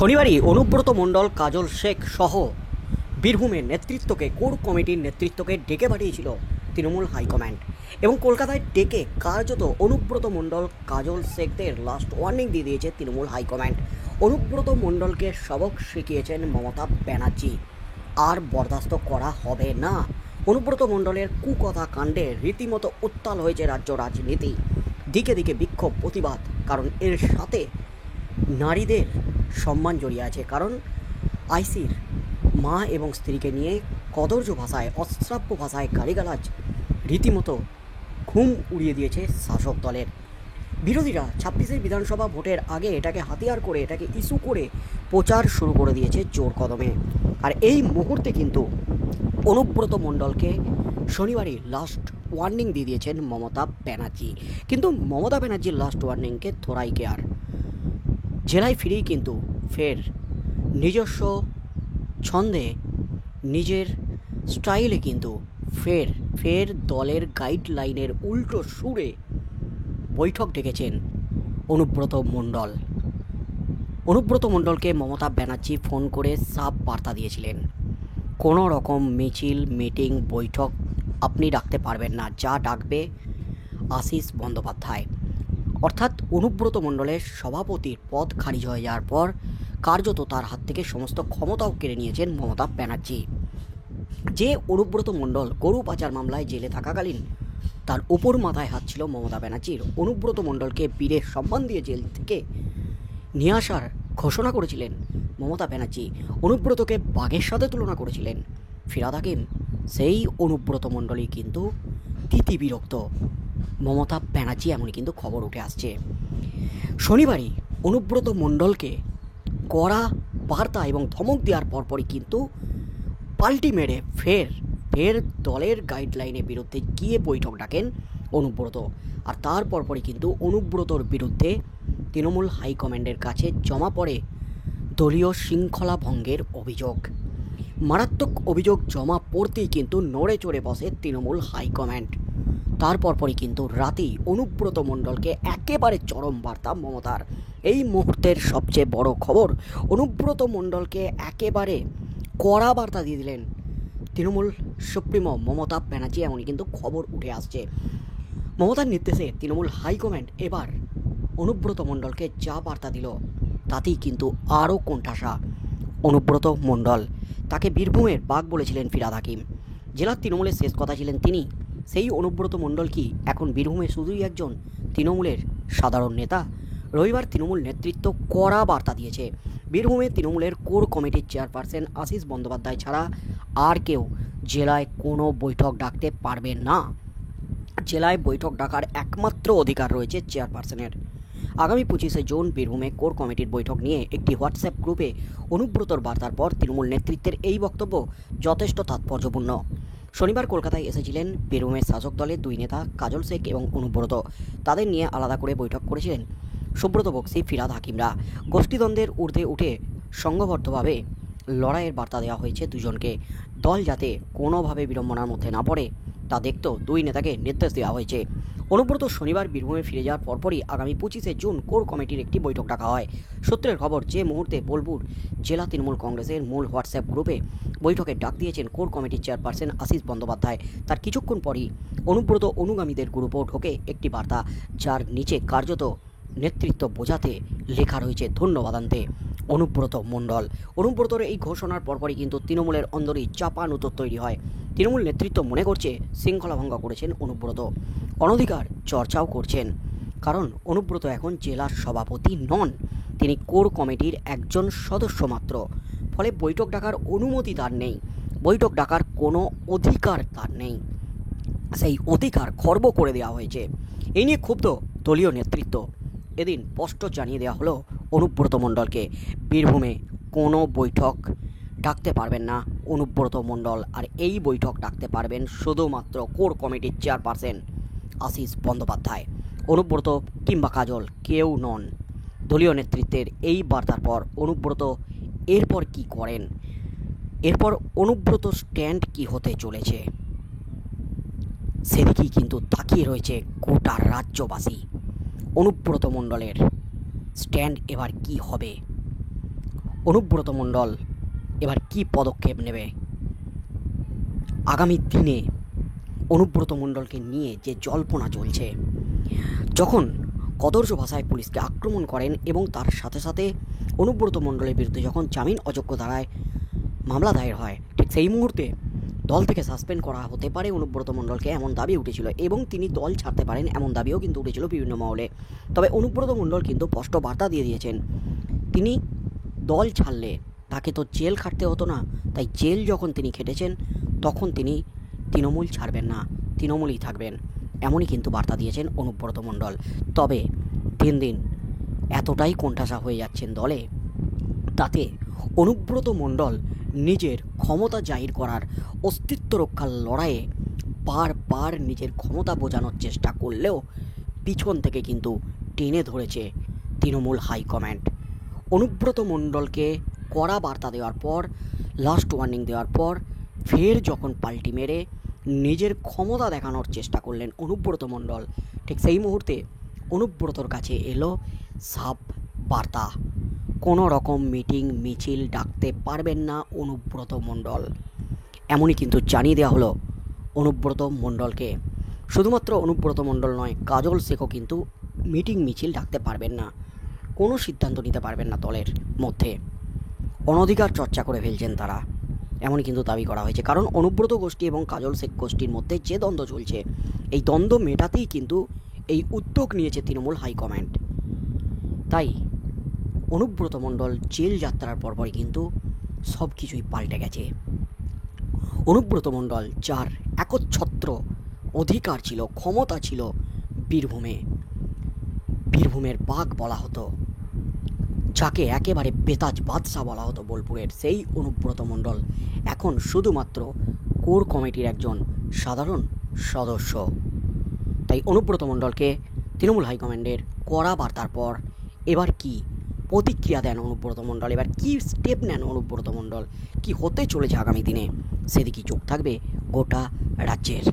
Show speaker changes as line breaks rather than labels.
শনিবারই অনুব্রত মণ্ডল, কাজল শেখ সহ বীরভূমের নেতৃত্বকে, কোর কমিটির নেতৃত্বকে ডেকে পাঠিয়েছিল তৃণমূল হাইকমান্ড এবং কলকাতায় ডেকে কার্যত অনুব্রত মণ্ডল, কাজল শেখদের লাস্ট ওয়ার্নিং দিয়ে দিয়েছে তৃণমূল হাইকমান্ড। অনুব্রত মণ্ডলকে সবক শিখিয়েছেন মমতা ব্যানার্জি। আর বরদাস্ত করা হবে না। অনুব্রত মণ্ডলের কুকথা কাণ্ডে রীতিমতো উত্তাল হয়েছে রাজ্য রাজনীতি। দিকে দিকে বিক্ষোভ, প্রতিবাদ, কারণ এর সাথে নারীদের সম্মান জড়িয়ে আছে। কারণ আইসির মা এবং স্ত্রীকে নিয়ে কদর্য ভাষায়, অশ্রাব্য ভাষায় গালিগালাজ রীতিমতো ঘুম উড়িয়ে দিয়েছে শাসক দলের। বিরোধীরা 26 বিধানসভা ভোটের আগে এটাকে হাতিয়ার করে, এটাকে ইস্যু করে প্রচার শুরু করে দিয়েছে জোর কদমে। আর এই মুহূর্তে কিন্তু অনুব্রত মণ্ডলকে শনিবারই লাস্ট ওয়ার্নিং দিয়ে দিয়েছেন মমতা ব্যানার্জি। কিন্তু মমতা ব্যানার্জির লাস্ট ওয়ার্নিংকে থোড়াই কেয়ার। জেলায় ফিরেই কিন্তু ফের নিজস্ব ছন্দে, নিজের স্টাইলে কিন্তু ফের দলের গাইডলাইনের উল্টো সুরে বৈঠক ডেকেছেন অনুব্রত মণ্ডল। অনুব্রত মণ্ডলকে মমতা ব্যানার্জি ফোন করে সাফ বার্তা দিয়েছিলেন, কোনো রকম মিছিল, মিটিং, বৈঠক আপনি ডাকতে পারবেন না, যা ডাকবে আশিস বন্দ্যোপাধ্যায়। অর্থাৎ অনুব্রত মণ্ডলের সভাপতির পদ খারিজ হয়ে যাওয়ার পর কার্যত তার হাত থেকে সমস্ত ক্ষমতাও কেড়ে নিয়েছেন মমতা ব্যানার্জি। যে অনুব্রত মণ্ডল গরু পাচার মামলায় জেলে থাকাকালীন তার উপর মাথায় হাত ছিল মমতা ব্যানার্জির, অনুব্রত মণ্ডলকে বীরের সম্মান দিয়ে জেল থেকে নিয়ে আসার ঘোষণা করেছিলেন মমতা ব্যানার্জি। অনুব্রতকে বাঘের সাথে তুলনা করেছিলেন ফিরহাদ হাকিম। সেই অনুব্রত মণ্ডলই কিন্তু তিতিবিরক্ত মমতা ব্যানার্জি, এমনই কিন্তু খবর উঠে আসছে। শনিবারই অনুব্রত মণ্ডলকে কড়া বার্তা এবং ধমক দেওয়ার পরপরই কিন্তু পাল্টি মেরে ফের দলের গাইডলাইনের বিরুদ্ধে গিয়ে বৈঠক ডাকেন অনুব্রত। আর তার পরপরই কিন্তু অনুব্রতর বিরুদ্ধে তৃণমূল হাইকমান্ডের কাছে জমা পড়ে দলীয় শৃঙ্খলা ভঙ্গের অভিযোগ। মারাত্মক অভিযোগ জমা পড়তেই কিন্তু নড়ে চড়ে বসে তৃণমূল হাইকমান্ড। তার পরপরই কিন্তু রাতেই অনুব্রত মণ্ডলকে একেবারে চরম বার্তা মমতার। এই মুহূর্তের সবচেয়ে বড় খবর, অনুব্রত মণ্ডলকে একেবারে কড়া বার্তা দিয়ে দিলেন তৃণমূল সুপ্রিমো মমতা ব্যানার্জি, এমনই কিন্তু খবর উঠে আসছে। মমতার নির্দেশে তৃণমূল হাইকমান্ড এবার অনুব্রত মণ্ডলকে যা বার্তা দিল তাতেই কিন্তু আরও কোণঠাসা অনুব্রত মণ্ডল। তাকে বীরভূমের বাঘ বলেছিলেন ফিরহাদ হাকিম। জেলার তৃণমূলের শেষ কথা ছিলেন তিনি। সেই অনুব্রত মণ্ডল কি এখন বীরভূমে শুধুই একজন তৃণমূলের সাধারণ নেতা? রবিবার তৃণমূল নেতৃত্ব কড়া বার্তা দিয়েছে, বীরভূমে তৃণমূলের কোর কমিটির চেয়ারপারসন আশিস বন্দ্যোপাধ্যায় ছাড়া আর কেউ জেলায় কোনো বৈঠক ডাকতে পারবে না। জেলায় বৈঠক ডাকার একমাত্র অধিকার রয়েছে চেয়ারপারসনের। আগামী 25শে জুন বীরভূমে কোর কমিটির বৈঠক নিয়ে একটি হোয়াটসঅ্যাপ গ্রুপে অনুব্রতর বার্তার পর তৃণমূল নেতৃত্বের এই বক্তব্য যথেষ্ট তাৎপর্যপূর্ণ। শনিবার কলকাতায় এসেছিলেন বীরভূমের শাসক দলের দুই নেতা কাজল শেখ এবং অনুব্রত। তাদের নিয়ে আলাদা করে বৈঠক করেছিলেন সুব্রত বক্সি, ফিরহাদ হাকিমরা। গোষ্ঠীদ্বন্দ্বের ঊর্ধ্বে উঠে সংঘবদ্ধভাবে লড়াইয়ের বার্তা দেওয়া হয়েছে দুজনকে। দল যাতে কোনোভাবে বিড়ম্বনার মধ্যে না পড়ে তা দেখতেও দুই নেতাকে নির্দেশ দেওয়া হয়েছে। অনুব্রত শনিবার বীরভূমে ফিরে যাওয়ার পরপরই আগামী 25শে জুন কোর কমিটির একটি বৈঠক ডাকা হয়। সূত্রের খবর, যে মুহূর্তে বোলপুর জেলা তৃণমূল কংগ্রেসের মূল হোয়াটসঅ্যাপ গ্রুপে বৈঠকে ডাক দিয়েছেন কোর কমিটির চেয়ারপারসন আশিস বন্দ্যোপাধ্যায়, তার কিছুক্ষণ পরই অনুব্রত অনুগামীদের গ্রুপেও ঢোকে একটি বার্তা, যার নিচে কার্যত নেতৃত্ব বোঝাতে লেখা রয়েছে ধন্যবাদান্তে অনুব্রত মণ্ডল। অনুব্রতর এই ঘোষণার পরপরই কিন্তু তৃণমূলের অন্দরেই চাপান উত্তর তৈরি হয়। তৃণমূল নেতৃত্ব মনে করছে শৃঙ্খলা ভঙ্গ করেছেন অনুব্রত, অনধিকার চর্চাও করছেন। কারণ অনুব্রত এখন জেলার সভাপতি নন, তিনি কোর কমিটির একজন সদস্য মাত্র। ফলে বৈঠক ডাকার অনুমতি তার নেই, বৈঠক ডাকার কোনো অধিকার তার নেই। সেই অধিকার খর্ব করে দেওয়া হয়েছে। এই নিয়ে ক্ষুব্ধ দলীয় নেতৃত্ব। এদিন স্পষ্ট জানিয়ে দেওয়া হলো অনুব্রত মণ্ডলকে বীরভূমে কোনো বৈঠক ডাকতে পারবেন না অনুব্রত মণ্ডল। আর এই বৈঠক ডাকতে পারবেন শুধুমাত্র কোর কমিটির চেয়ারপারসন আশিস বন্দ্যোপাধ্যায়। অনুব্রত কিংবা কাজল কেউ নন। দলীয় নেতৃত্বের এই বার্তার পর অনুব্রত এরপর কি করেন, এরপর অনুব্রত স্ট্যান্ড কি হতে চলেছে সেদিকেই কিন্তু তাকিয়ে রয়েছে গোটা রাজ্যবাসী। অনুব্রত মণ্ডলের স্ট্যান্ড এবার কি হবে? অনুব্রত মণ্ডল এবার কী পদক্ষেপ নেবে? আগামী দিনে অনুব্রত মণ্ডলকে নিয়ে যে জল্পনা চলছে, যখন কদর্য ভাষায় পুলিশকে আক্রমণ করেন এবং তার সাথে সাথে অনুব্রত মণ্ডলের বিরুদ্ধে যখন জামিন অযোগ্য ধারায় মামলা দায়ের হয়, ঠিক সেই মুহূর্তে দল থেকে সাসপেন্ড করা হতে পারে অনুব্রত মণ্ডলকে, এমন দাবি উঠেছিল এবং তিনি দল ছাড়তে পারেন এমন দাবিও কিন্তু উঠেছিল বিভিন্ন মহলে। তবে অনুব্রত মণ্ডল কিন্তু স্পষ্ট বার্তা দিয়ে দিয়েছেন, তিনি দল ছাড়লে তাকে তো জেল খাটতে হতো না, তাই জেল যখন তিনি খেটেছেন তখন তিনি তৃণমূল ছাড়বেন না, তৃণমূলই থাকবেন, এমনই কিন্তু বার্তা দিয়েছেন অনুব্রত মণ্ডল। তবে দিন দিন এতটাই কোণঠাসা হয়ে যাচ্ছেন দলে, তাতে অনুব্রত মণ্ডল নিজের ক্ষমতা জাহির করার, অস্তিত্ব রক্ষার লড়াইয়ে বারবার নিজের ক্ষমতা বোঝানোর চেষ্টা করলেও পিছন থেকে কিন্তু টেনে ধরেছে তৃণমূল হাইকমান্ড। অনুব্রত মণ্ডলকে কড়া বার্তা দেওয়ার পর, লাস্ট ওয়ার্নিং দেওয়ার পর ফের যখন পাল্টি মেরে নিজের ক্ষমতা দেখানোর চেষ্টা করলেন অনুব্রত মণ্ডল, ঠিক সেই মুহূর্তে অনুব্রতর কাছে এলো সাফ বার্তা, কোনো রকম মিটিং মিছিল ডাকতে পারবেন না অনুব্রত মণ্ডল, এমনই কিন্তু জানিয়ে দেওয়া হলো অনুব্রত মণ্ডলকে। শুধুমাত্র অনুব্রত মণ্ডল নয়, কাজল শেখও কিন্তু মিটিং মিছিল ডাকতে পারবেন না, কোনো সিদ্ধান্ত নিতে পারবেন না দলের মধ্যে, অনধিকার চর্চা করে ফেলছেন তারা, এমনই কিন্তু দাবি করা হয়েছে। কারণ অনুব্রত গোষ্ঠী এবং কাজল শেখ গোষ্ঠীর মধ্যে যে দ্বন্দ্ব চলছে, এই দ্বন্দ্ব মেটাতেই কিন্তু এই উদ্যোগ নিয়েছে তৃণমূল হাইকমান্ড। তাই অনুব্রত মণ্ডল জেল যাত্রার পরপরই কিন্তু সব কিছুই পাল্টে গেছে। অনুব্রত মণ্ডল যার একচ্ছত্র অধিকার ছিল, ক্ষমতা ছিল বীরভূমের বাঘ বলা হতো, যাকে একেবারে বেতাজ বাদশাহ বলা হতো বোলপুরের, সেই অনুব্রত মণ্ডল এখন শুধুমাত্র কোর কমিটির একজন সাধারণ সদস্য। তাই অনুব্রত মণ্ডলকে তৃণমূল হাইকমান্ডের কড়া বার্তার পর এবার কি প্রতিক্রিয়া দেন অনুব্রত মণ্ডল, এবার কি স্টেপ নেন অনুব্রত মণ্ডল, কি হতে চলেছে আগামী দিনে, সেদিকেই চোখ থাকবে গোটা রাজ্যের।